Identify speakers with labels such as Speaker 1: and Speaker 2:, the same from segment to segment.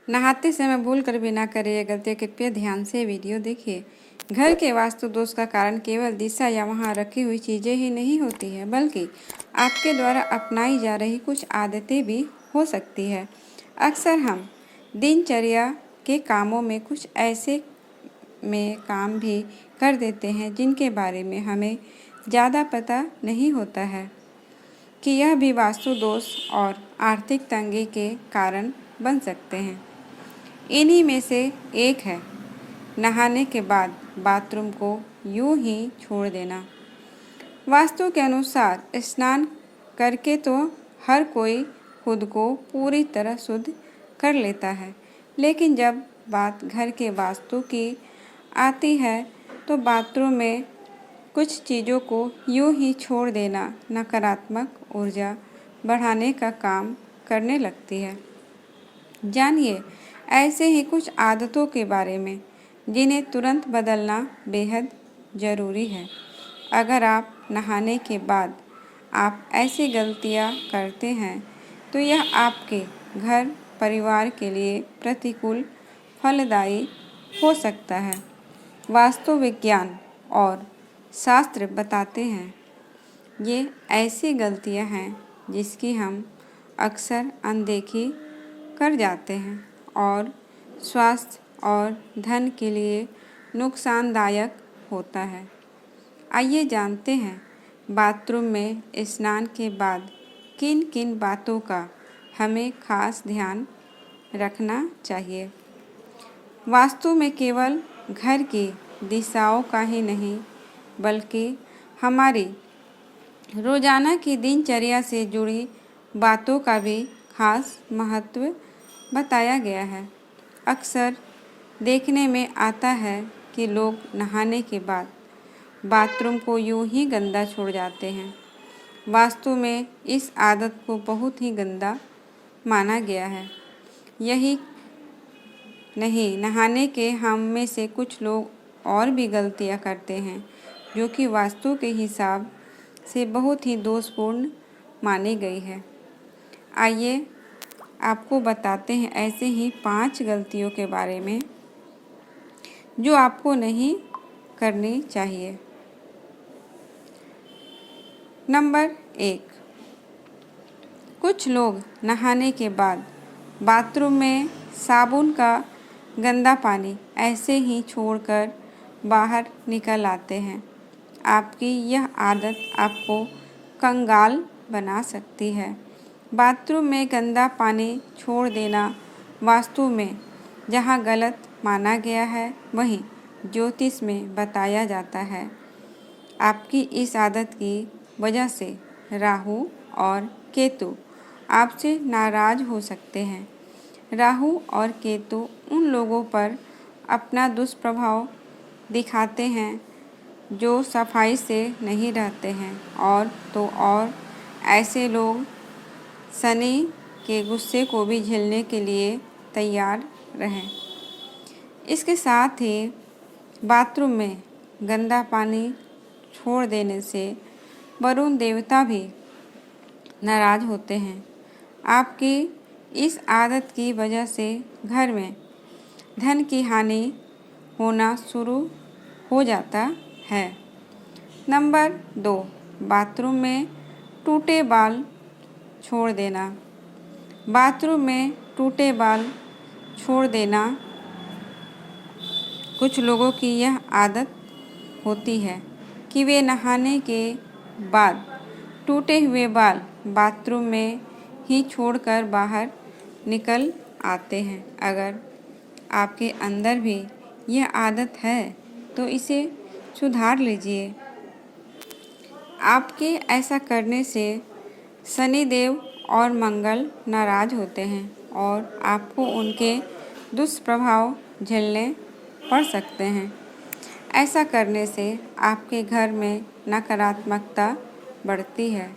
Speaker 1: नहाते समय भूल कर भी ना करें ये गलतियाँ। कृपया ध्यान से वीडियो देखिए। घर के वास्तु दोष का कारण केवल दिशा या वहाँ रखी हुई चीज़ें ही नहीं होती है, बल्कि आपके द्वारा अपनाई जा रही कुछ आदतें भी हो सकती है। अक्सर हम दिनचर्या के कामों में कुछ ऐसे काम भी कर देते हैं जिनके बारे में हमें ज़्यादा पता नहीं होता है कि यह भी वास्तु दोष और आर्थिक तंगी के कारण बन सकते हैं। इन्हीं में से एक है नहाने के बाद बाथरूम को यूं ही छोड़ देना। वास्तु के अनुसार स्नान करके तो हर कोई खुद को पूरी तरह शुद्ध कर लेता है, लेकिन जब बात घर के वास्तु की आती है तो बाथरूम में कुछ चीज़ों को यूं ही छोड़ देना नकारात्मक ऊर्जा बढ़ाने का काम करने लगती है। जानिए ऐसे ही कुछ आदतों के बारे में जिन्हें तुरंत बदलना बेहद ज़रूरी है। अगर आप नहाने के बाद आप ऐसी गलतियां करते हैं तो यह आपके घर परिवार के लिए प्रतिकूल फलदायी हो सकता है। वास्तु विज्ञान और शास्त्र बताते हैं ये ऐसी गलतियां हैं जिसकी हम अक्सर अनदेखी कर जाते हैं और स्वास्थ्य और धन के लिए नुकसानदायक होता है। आइए जानते हैं बाथरूम में स्नान के बाद किन किन बातों का हमें खास ध्यान रखना चाहिए। वास्तु में केवल घर की दिशाओं का ही नहीं, बल्कि हमारी रोज़ाना की दिनचर्या से जुड़ी बातों का भी खास महत्व बताया गया है। अक्सर देखने में आता है कि लोग नहाने के बाद बाथरूम को यूं ही गंदा छोड़ जाते हैं। वास्तु में इस आदत को बहुत ही गंदा माना गया है। यही नहीं, नहाने के हम में से कुछ लोग और भी गलतियां करते हैं जो कि वास्तु के हिसाब से बहुत ही दोषपूर्ण मानी गई है। आइए आपको बताते हैं ऐसे ही 5 गलतियों के बारे में जो आपको नहीं करनी चाहिए। नंबर 1, कुछ लोग नहाने के बाद बाथरूम में साबुन का गंदा पानी ऐसे ही छोड़कर बाहर निकल आते हैं। आपकी यह आदत आपको कंगाल बना सकती है। बाथरूम में गंदा पानी छोड़ देना वास्तु में जहां गलत माना गया है, वहीं ज्योतिष में बताया जाता है। आपकी इस आदत की वजह से राहु और केतु आपसे नाराज हो सकते हैं। राहु और केतु उन लोगों पर अपना दुष्प्रभाव दिखाते हैं जो सफाई से नहीं रहते हैं, और ऐसे लोग शनि के गुस्से को भी झेलने के लिए तैयार रहें। इसके साथ ही बाथरूम में गंदा पानी छोड़ देने से वरुण देवता भी नाराज होते हैं। आपकी इस आदत की वजह से घर में धन की हानि होना शुरू हो जाता है। नंबर 2, बाथरूम में टूटे बाल छोड़ देना। बाथरूम में टूटे बाल छोड़ देना कुछ लोगों की यह आदत होती है कि वे नहाने के बाद टूटे हुए बाल बाथरूम में ही छोड़कर बाहर निकल आते हैं। अगर आपके अंदर भी यह आदत है तो इसे सुधार लीजिए। आपके ऐसा करने से शनिदेव और मंगल नाराज होते हैं और आपको उनके दुष्प्रभाव झेलने पड़ सकते हैं। ऐसा करने से आपके घर में नकारात्मकता बढ़ती है,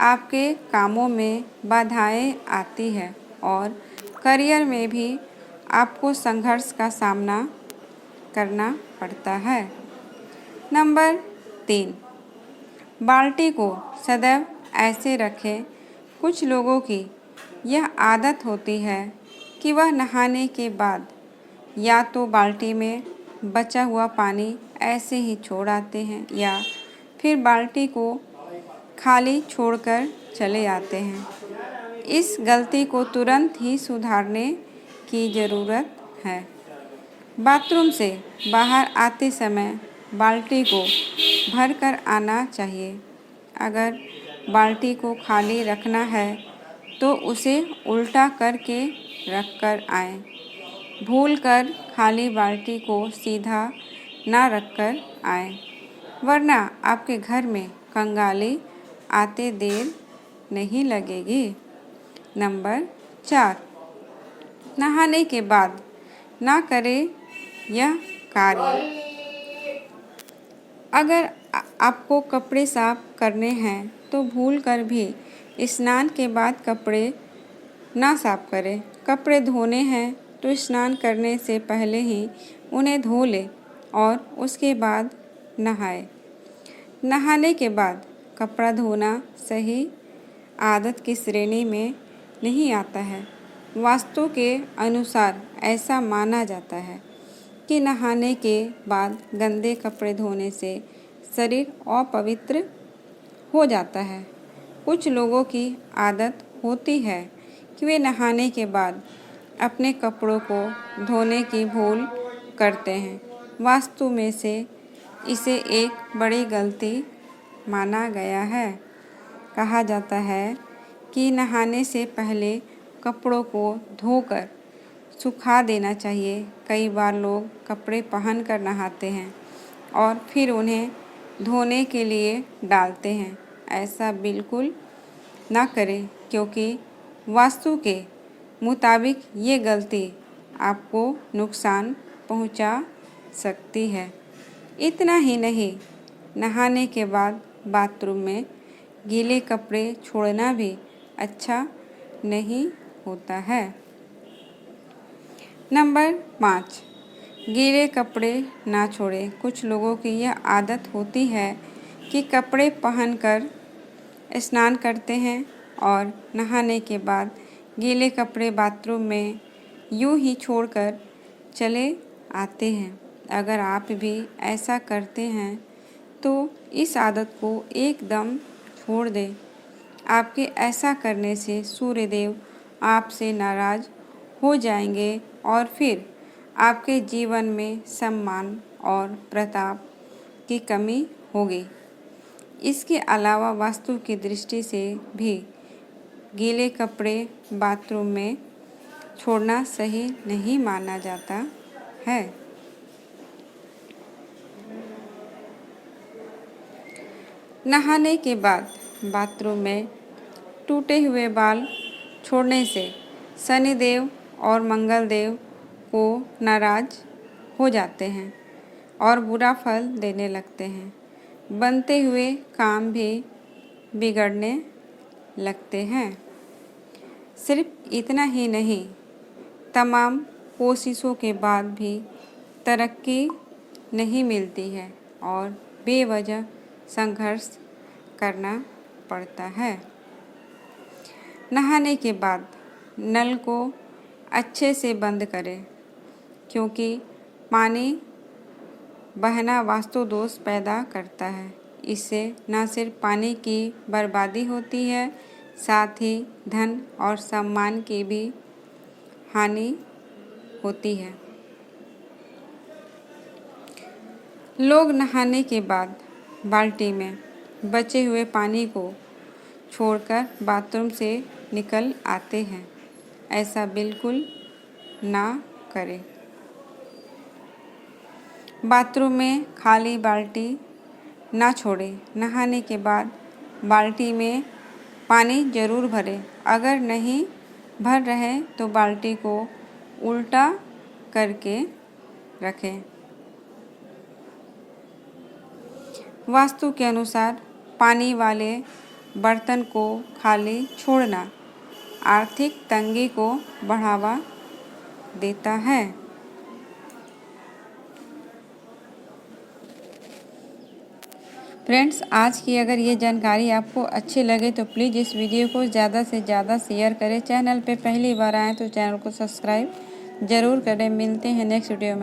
Speaker 1: आपके कामों में बाधाएं आती है और करियर में भी आपको संघर्ष का सामना करना पड़ता है। नंबर 3, बाल्टी को सदैव ऐसे रखें। कुछ लोगों की यह आदत होती है कि वह नहाने के बाद या तो बाल्टी में बचा हुआ पानी ऐसे ही छोड़ आते हैं या फिर बाल्टी को खाली छोड़कर चले आते हैं। इस गलती को तुरंत ही सुधारने की ज़रूरत है। बाथरूम से बाहर आते समय बाल्टी को भरकर आना चाहिए। अगर बाल्टी को खाली रखना है तो उसे उल्टा करके रख कर आएँ। भूलकर खाली बाल्टी को सीधा ना रखकर आएँ, वरना आपके घर में कंगाली आते देर नहीं लगेगी। नंबर 4, नहाने के बाद ना करें यह कार्य। अगर आपको कपड़े साफ करने हैं तो भूलकर भी स्नान के बाद कपड़े ना साफ करें। कपड़े धोने हैं तो स्नान करने से पहले ही उन्हें धो लें और उसके बाद नहाएं। नहाने के बाद कपड़ा धोना सही आदत की श्रेणी में नहीं आता है। वास्तु के अनुसार ऐसा माना जाता है कि नहाने के बाद गंदे कपड़े धोने से शरीर अपवित्र हो जाता है। कुछ लोगों की आदत होती है कि वे नहाने के बाद अपने कपड़ों को धोने की भूल करते हैं। वास्तु में से इसे एक बड़ी गलती माना गया है। कहा जाता है कि नहाने से पहले कपड़ों को धोकर सुखा देना चाहिए। कई बार लोग कपड़े पहन कर नहाते हैं और फिर उन्हें धोने के लिए डालते हैं। ऐसा बिल्कुल ना करें, क्योंकि वास्तु के मुताबिक ये गलती आपको नुकसान पहुंचा सकती है। इतना ही नहीं, नहाने के बाद बाथरूम में गीले कपड़े छोड़ना भी अच्छा नहीं होता है। नंबर 5, गीले कपड़े ना छोड़ें। कुछ लोगों की यह आदत होती है कि कपड़े पहनकर स्नान करते हैं और नहाने के बाद गीले कपड़े बाथरूम में यूं ही छोड़कर चले आते हैं। अगर आप भी ऐसा करते हैं तो इस आदत को एकदम छोड़ दें। आपके ऐसा करने से सूर्यदेव आपसे नाराज़ हो जाएंगे और फिर आपके जीवन में सम्मान और प्रताप की कमी होगी। इसके अलावा वास्तु की दृष्टि से भी गीले कपड़े बाथरूम में छोड़ना सही नहीं माना जाता है। नहाने के बाद बाथरूम में टूटे हुए बाल छोड़ने से शनिदेव और मंगलदेव को नाराज हो जाते हैं और बुरा फल देने लगते हैं। बनते हुए काम भी बिगड़ने लगते हैं। सिर्फ इतना ही नहीं, तमाम कोशिशों के बाद भी तरक्की नहीं मिलती है और बेवजह संघर्ष करना पड़ता है। नहाने के बाद नल को अच्छे से बंद करें, क्योंकि पानी बहना वास्तु दोष पैदा करता है। इससे न सिर्फ पानी की बर्बादी होती है, साथ ही धन और सम्मान की भी हानि होती है। लोग नहाने के बाद बाल्टी में बचे हुए पानी को छोड़कर बाथरूम से निकल आते हैं। ऐसा बिल्कुल ना करें। बाथरूम में खाली बाल्टी ना छोड़ें। नहाने के बाद बाल्टी में पानी ज़रूर भरें। अगर नहीं भर रहे तो बाल्टी को उल्टा करके रखें। वास्तु के अनुसार पानी वाले बर्तन को खाली छोड़ना आर्थिक तंगी को बढ़ावा देता है। फ्रेंड्स, आज की अगर ये जानकारी आपको अच्छी लगे तो प्लीज़ इस वीडियो को ज़्यादा से ज़्यादा शेयर करें। चैनल पे पहली बार आएँ तो चैनल को सब्सक्राइब ज़रूर करें। मिलते हैं नेक्स्ट वीडियो में।